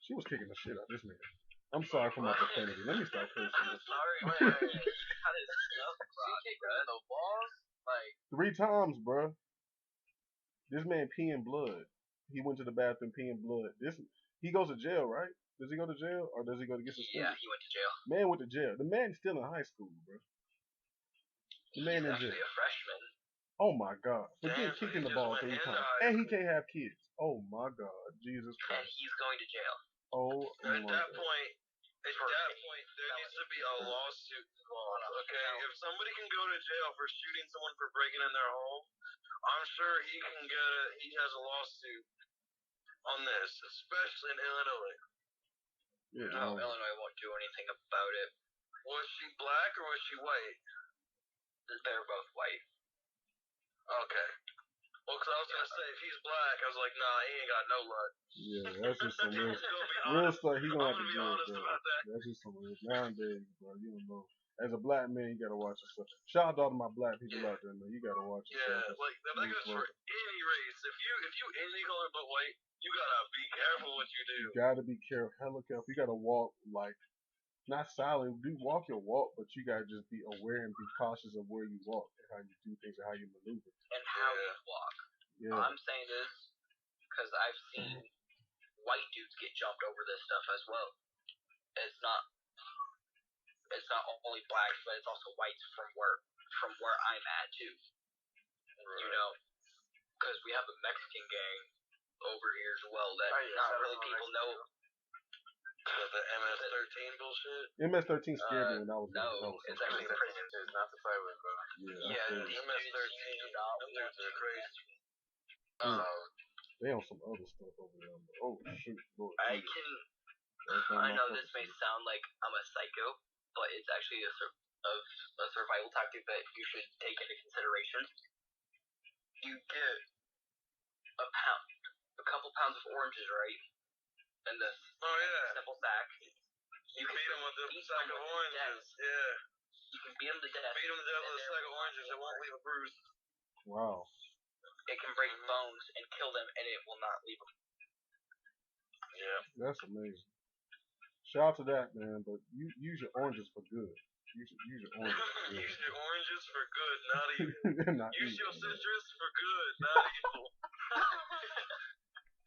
She was kicking the shit out of this man. I'm sorry for my profanity. Let me stop cursing. Sorry, man. He had his stuff She kicked him in the balls? Like 3 times, bro. This man peeing blood. He went to the bathroom peeing blood. He goes to jail, right? Does he go to jail or does he go to get suspended? Yeah, he went to jail. Man went to jail. The man's still in high school, bro. The man He's in jail. actually a freshman. Oh my God. For getting kicked in the ball 3 times. And he can't have kids. Oh my God. Jesus And Christ. he's going to jail. Oh my God. At that point, there needs to be a lawsuit involved. Okay, if somebody can go to jail for shooting someone for breaking in their home, I'm sure he has a lawsuit on this, especially in Illinois. Yeah, no, Illinois won't do anything about it. Was she black or was she white? They were both white. Okay. Well, because I was going to say, if he's black, I was like, nah, he ain't got no luck. Yeah, that's just some real stuff. He gonna have to do it, bro. That's just some real nowadays, bro. You don't know. As a black man, you gotta watch yourself. Shout out to all my black people out there, man. You gotta watch yourself. Yeah, like that goes for any race. If you any color but white, you gotta be careful what you do. You gotta be careful, hella careful. You gotta walk like not silent. Do walk your walk, but you gotta just be aware and be cautious of where you walk and how you do things and how you maneuver. And how you walk. Yeah. I'm saying this because I've seen white dudes get jumped over this stuff as well. It's not only blacks, but it's also whites from where I'm at too. Right. You know, because we have a Mexican gang over here as well that not really people know. The MS-13 bullshit? MS-13 scared me when I was No, it's actually prison. It's not to play with, bro. Yeah, the MS-13 dudes are crazy. They on some other stuff over there. Oh shoot, Lord. I know this may sound like I'm a psycho, but it's actually a survival tactic that you should take into consideration. You get a couple pounds of oranges, right? In this simple sack. You can beat them with a sack of oranges. Yeah. You can beat them to death. Beat them to death with a sack of oranges. It won't leave a bruise. Wow. It can break bones and kill them, and it will not leave them. Yeah. That's amazing. Shout out to that, man. But use your oranges for good. Use your oranges for good. Use your oranges for good, not evil. Not use evil, your man. citrus for good, not evil.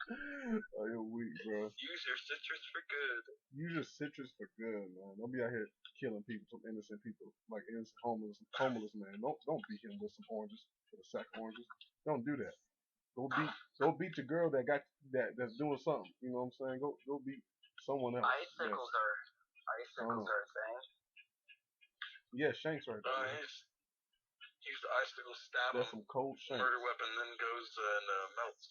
Oh, you're weak, bro. Use your citrus for good. Use your citrus for good, man. Don't be out here killing people, some innocent people, like innocent homeless man. Don't beat him with some oranges, with a sack of oranges. Don't do that. Go beat your girl that's doing something. You know what I'm saying? Go beat someone else. Icicles are a thing. Yeah, shanks right there. Man. Use the icicle, stab That's him, some cold shanks. murder weapon, then goes and melts.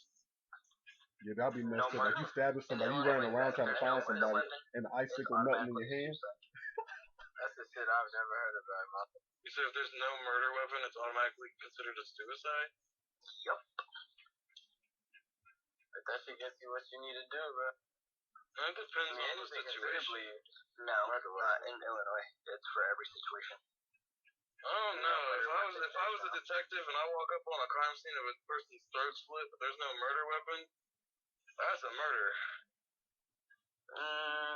Yeah, that'll be messed up. Like you stabbing somebody, you running around trying to find somebody, and the icicle melting in your hand. That's the shit I've never heard about. You said if there's no murder weapon, it's automatically considered a suicide? Yep. But that shit gets you what you need to do, bro. It depends on the situation. No, not in Illinois. It's for every situation. Oh no! If I was a detective and I walk up on a crime scene of a person's throat slit, but there's no murder weapon, that's a murder.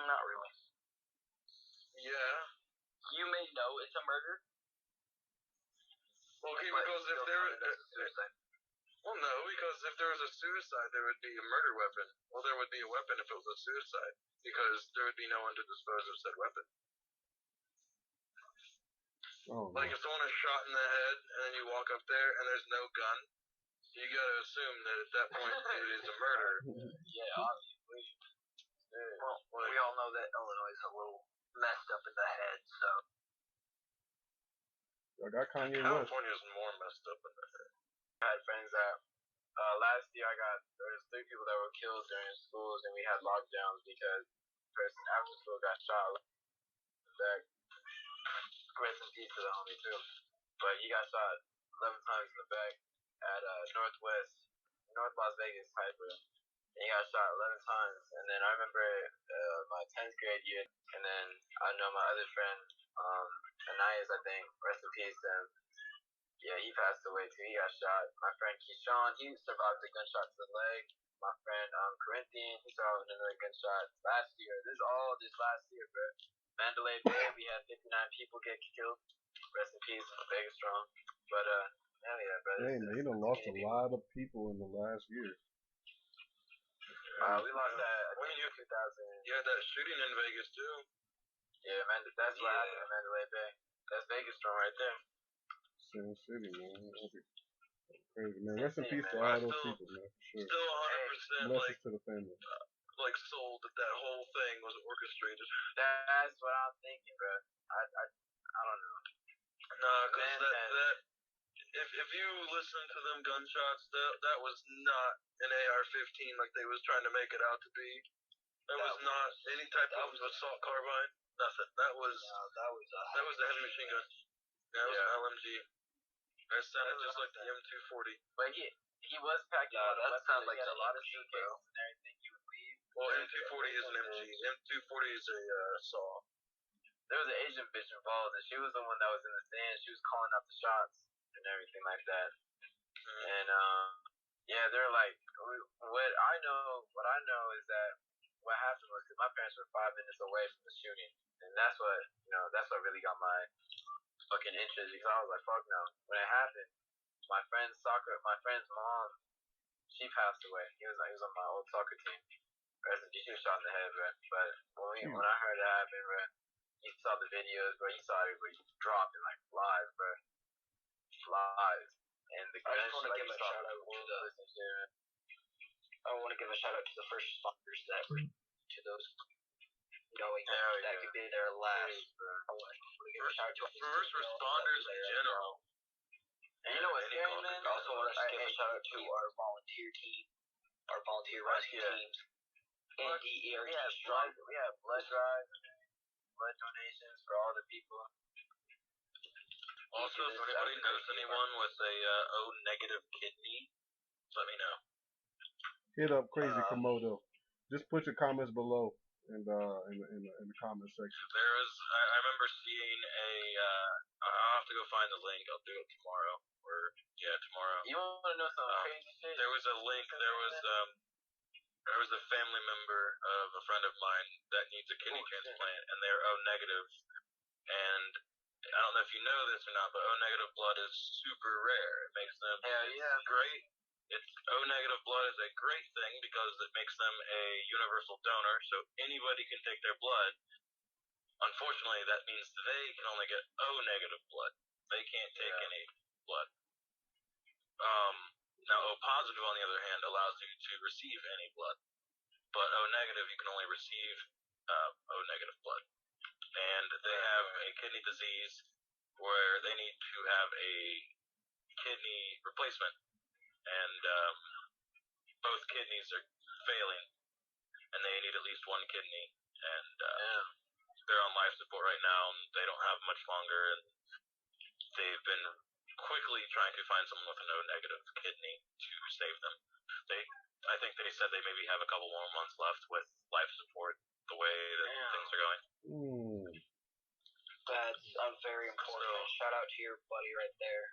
Not really. Yeah. You may know it's a murder. Okay, because if there because if there was a suicide, there would be a murder weapon. Well, there would be a weapon if it was a suicide, because there would be no one to dispose of said weapon. Oh, like if someone is shot in the head and then you walk up there and there's no gun, you gotta assume that at that point it is a murder. Yeah, obviously. Well, we all know that Illinois is a little messed up in the head, so. I got Kanye West. California's more messed up in the head. I had friends that last year there was 3 people that were killed during schools, and we had lockdowns because the person after school got shot. Back. Rest in peace to the homie too. But he got shot 11 times in the back at North Las Vegas High School. And he got shot 11 times. And then I remember my 10th grade year, and then I know my other friend, Anais, I think, rest in peace, yeah, he passed away too. He got shot. My friend Keyshawn, he survived a gunshot to the leg. My friend Corinthian, he survived another gunshot last year. This is all this last year, bro. Mandalay Bay, we had 59 people get killed. Rest in peace, Vegas strong. But hell yeah, bro. Hey man, he done lost a lot of people in the last year. We lost that. I think 2000. You had that shooting in Vegas too. Yeah, man, that's what happened in Mandalay Bay. That's Vegas strong right there. Sin City, man. Crazy, man. Rest in peace to all those people, man, for sure. Still 100% blessings to the family. Sold that whole thing was orchestrated. That's what I'm thinking, bro. I don't know. Nah, cause that if you listen to them gunshots, that was not an AR-15 like they was trying to make it out to be. That was not any type of assault carbine. Nothing. That was a heavy machine gun. That was an LMG. That sounded just like the M240. But he was packing. That sounds like a lot of shit, bro. And everything he would leave. Well, M240 is an MG. M240 is a saw. There was an Asian bitch involved, and she was the one that was in the stand. She was calling out the shots and everything like that. And yeah, they're like, what I know is that what happened was because my parents were 5 minutes away from the shooting, and that's what really got my fucking interest, because I was like, fuck no. When it happened, my friend's mom, she passed away. He was on my old soccer team. She was shot in the head, bro. But when I heard that happen, bro, you saw the videos, bro. You saw everybody dropping like flies, bro. Flies. And the I just want to give a shout out to the first responders that were to those, knowing that could be their last. I want to give a shout out to first responders in general. And you know what's scary, man? I also want to give a shout out to our volunteer team, our volunteer rescue teams, and the area. We have blood drives, blood donations for all the people. Also, if anybody knows anyone with a O negative kidney, let me know. Hit up Crazy Komodo. Just put your comments below and in the comment section. There was, I remember seeing I'll have to go find the link. I'll do it tomorrow. Tomorrow. You want to know some crazy shit? There was a link. There was a family member of a friend of mine that needs a kidney transplant, and they're O negative. And I don't know if you know this or not, but O negative blood is super rare. It makes them great. it's O negative blood is a great thing because it makes them a universal donor, so anybody can take their blood. Unfortunately, that means they can only get O negative blood. They can't take any blood. Now O positive, on the other hand, allows you to receive any blood, but O negative, you can only receive O negative blood. And they have a kidney disease where they need to have a kidney replacement, and both kidneys are failing, and they need at least one kidney, and they're on life support right now, and they don't have much longer, and they've been quickly trying to find someone with an O negative kidney to save them. I think they said they maybe have a couple more months left with life support the way that things are going. That's very important. So, shout out to your buddy right there.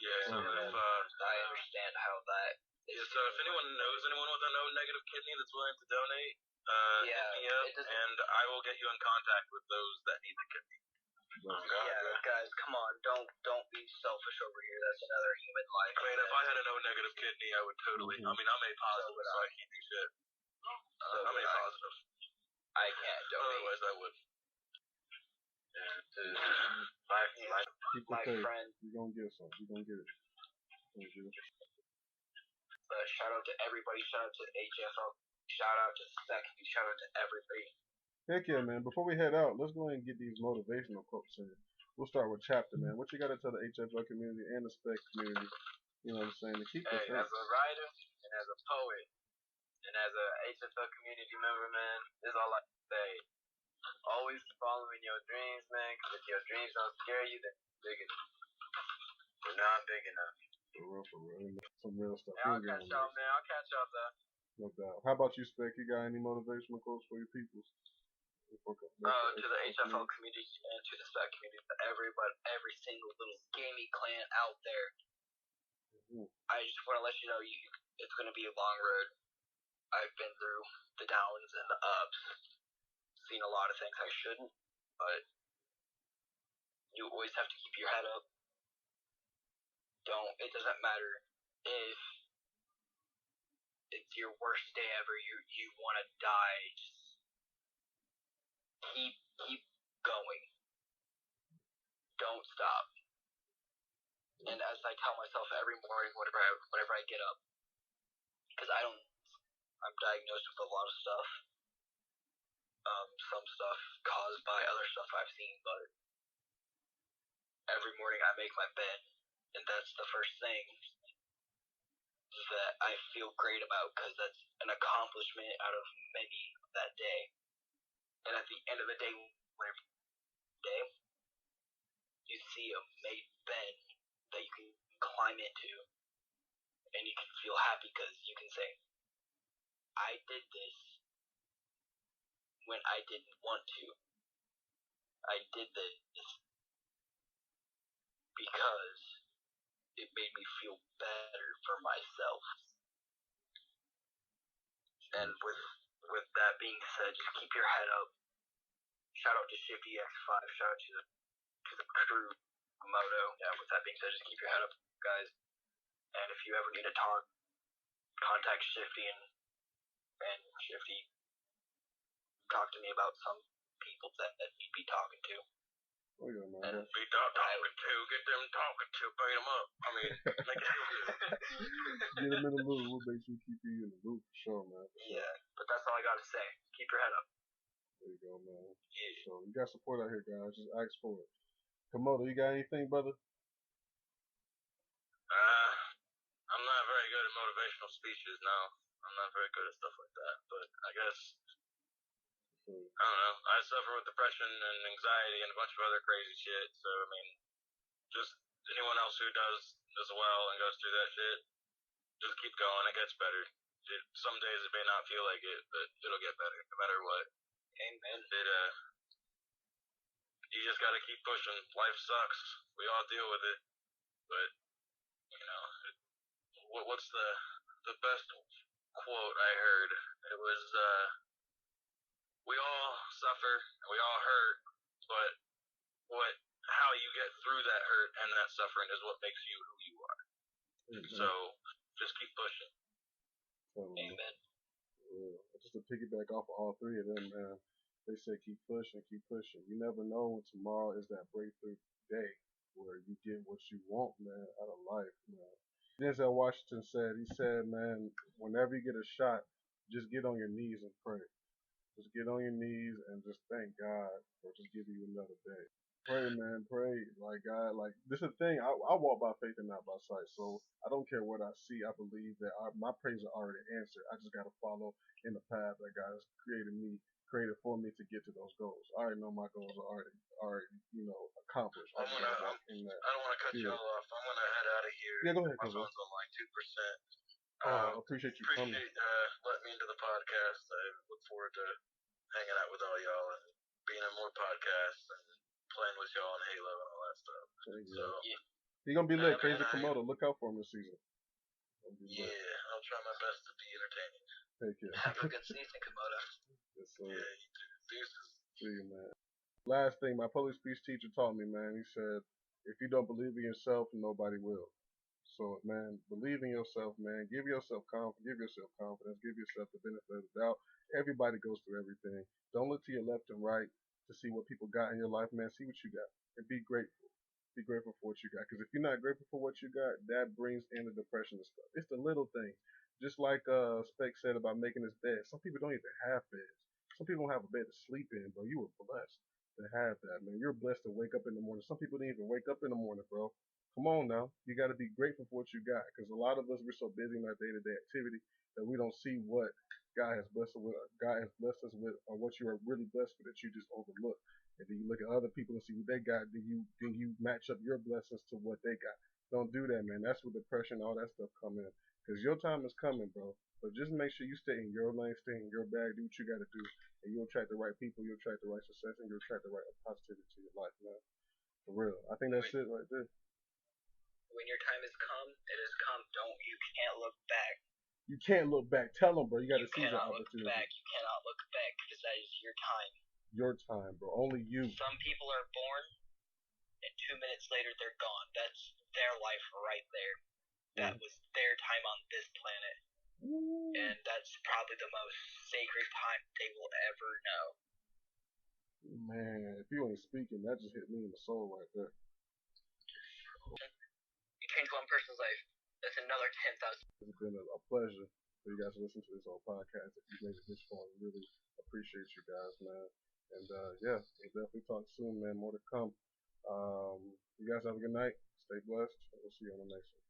Yeah, so I understand how that is. Yeah, so if anyone knows anyone with an O negative kidney that's willing to donate, hit me up, and I will get you in contact with those that need the kidney. Guys, come on, don't be selfish over here. That's another human life. I mean, if I had an O negative kidney, I would totally. I mean, I'm A positive, so I can't do shit. I'm A positive. I can't donate. Otherwise, I would. My friend. You're gonna get some. You're gonna get it. Shout out to everybody. Shout out to the HFL. Shout out to Sec. Shout out to everybody. Heck yeah, man. Before we head out, let's go ahead and get these motivational quotes in. We'll start with Chapter, man. What you got to tell the HFL community and the Spec community, you know what I'm saying, to keep Hey, as a writer and as a poet and as a HFL community member, man, this is all I can say. Always following your dreams, man, because if your dreams don't scare you, then big enough. They're not big enough. For real. Some real stuff. Yeah, I'll catch y'all, man. I'll catch y'all, though. No doubt. How about you, Spec? You got any motivational quotes for your peoples? To the HFL community and to the Spec community, to every single little gaming clan out there. I just want to let you know, it's going to be a long road. I've been through the downs and the ups, seen a lot of things I shouldn't, but you always have to keep your head up. It doesn't matter if it's your worst day ever, you want to die, just keep going. Don't stop. And as I tell myself every morning whenever I get up, because I'm diagnosed with a lot of stuff. Some stuff caused by other stuff I've seen, but every morning I make my bed, and that's the first thing that I feel great about, because that's an accomplishment out of many that day. And at the end of the day, you see a made bed that you can climb into, and you can feel happy because you can say, I did this when I didn't want to. I did this because it made me feel better for myself. And with that being said, just keep your head up. Shout out to Shifty X5. Shout out to the crew moto. Yeah, with that being said, just keep your head up, guys. And if you ever need to talk, contact Shifty and Shifty. Talk to me about some people that you'd be talking to. Oh yeah, man. And be talking to, get them talking to, bait them up. I mean, make it get them in the loop. We'll make sure we keep you in the loop for sure, man. Yeah, but that's all I gotta say. Keep your head up. There you go, man. Yeah. So you got support out here, guys. Just ask for it. Komodo, you got anything, brother? I'm not very good at motivational speeches now. I'm not very good at stuff like that, but I guess, I don't know. I suffer with depression and anxiety and a bunch of other crazy shit, so, I mean, just anyone else who does as well and goes through that shit, just keep going. It gets better. Some days it may not feel like it, but it'll get better no matter what. Amen. You just gotta keep pushing. Life sucks. We all deal with it, but, you know, what's the best quote I heard? It was, we all suffer, and we all hurt, but how you get through that hurt and that suffering is what makes you who you are. So, just keep pushing. Amen. Just to piggyback off of all three of them, man, they say keep pushing, keep pushing. You never know when tomorrow is that breakthrough day where you get what you want, man, out of life, man. Denzel Washington said, man, whenever you get a shot, just get on your knees and pray. Just get on your knees and just thank God for just giving you another day. Pray, man, pray. Like God, like this is the thing. I walk by faith and not by sight. So I don't care what I see. I believe that my prayers are already answered. I just gotta follow in the path that God has created for me to get to those goals. I already know my goals are already accomplished. I just gotta walk in that. I don't want to cut you all off. I'm gonna head out of here. Yeah, go ahead. My phone's on like 2%. I appreciate you coming. Letting me into the podcast. I look forward to hanging out with all y'all and being on more podcasts and playing with y'all in Halo and all that stuff. So He's gonna be lit. Crazy Komodo. Look out for him this season. Yeah, I'll try my best to be entertaining. Take care. Have a good season, Komodo. Yes, sir. Yeah, you too. Deuces. See you, man. Last thing, my public speech teacher taught me, man. He said, if you don't believe in yourself, nobody will. So, man, believe in yourself, man. Give yourself confidence. Give yourself the benefit of the doubt. Everybody goes through everything. Don't look to your left and right to see what people got in your life, man. See what you got and be grateful. Be grateful for what you got. Because if you're not grateful for what you got, that brings in the depression and stuff. It's the little things. Just like Speck said about making his bed. Some people don't even have beds. Some people don't have a bed to sleep in, bro. You were blessed to have that, man. You're blessed to wake up in the morning. Some people didn't even wake up in the morning, bro. Come on now. You got to be grateful for what you got. Because a lot of us, we're so busy in our day-to-day activity that we don't see what God has blessed us with, or what you are really blessed with that you just overlook. And then you look at other people and see what they got. Then you match up your blessings to what they got. Don't do that, man. That's where depression, all that stuff come in. Because your time is coming, bro. But just make sure you stay in your lane, stay in your bag, do what you got to do, and you'll attract the right people, you'll attract the right success, and you'll attract the right positivity to your life, man. For real. I think that's it right there. When your time has come, it has come. You can't look back. You can't look back. Tell them, bro. You got to seize the You opportunity. cannot look back because that is your time. Your time, bro. Only you. Some people are born, and 2 minutes later they're gone. That's their life right there. That was their time on this planet. And that's probably the most sacred time they will ever know. Man, if you ain't speaking, that just hit me in the soul right there. You change one person's life, that's another 10,000. It's been a pleasure for you guys to listen to this whole podcast. If you made it this far, we really appreciate you guys, man. And yeah, we'll definitely talk soon, man. More to come. You guys have a good night. Stay blessed. We'll see you on the next one.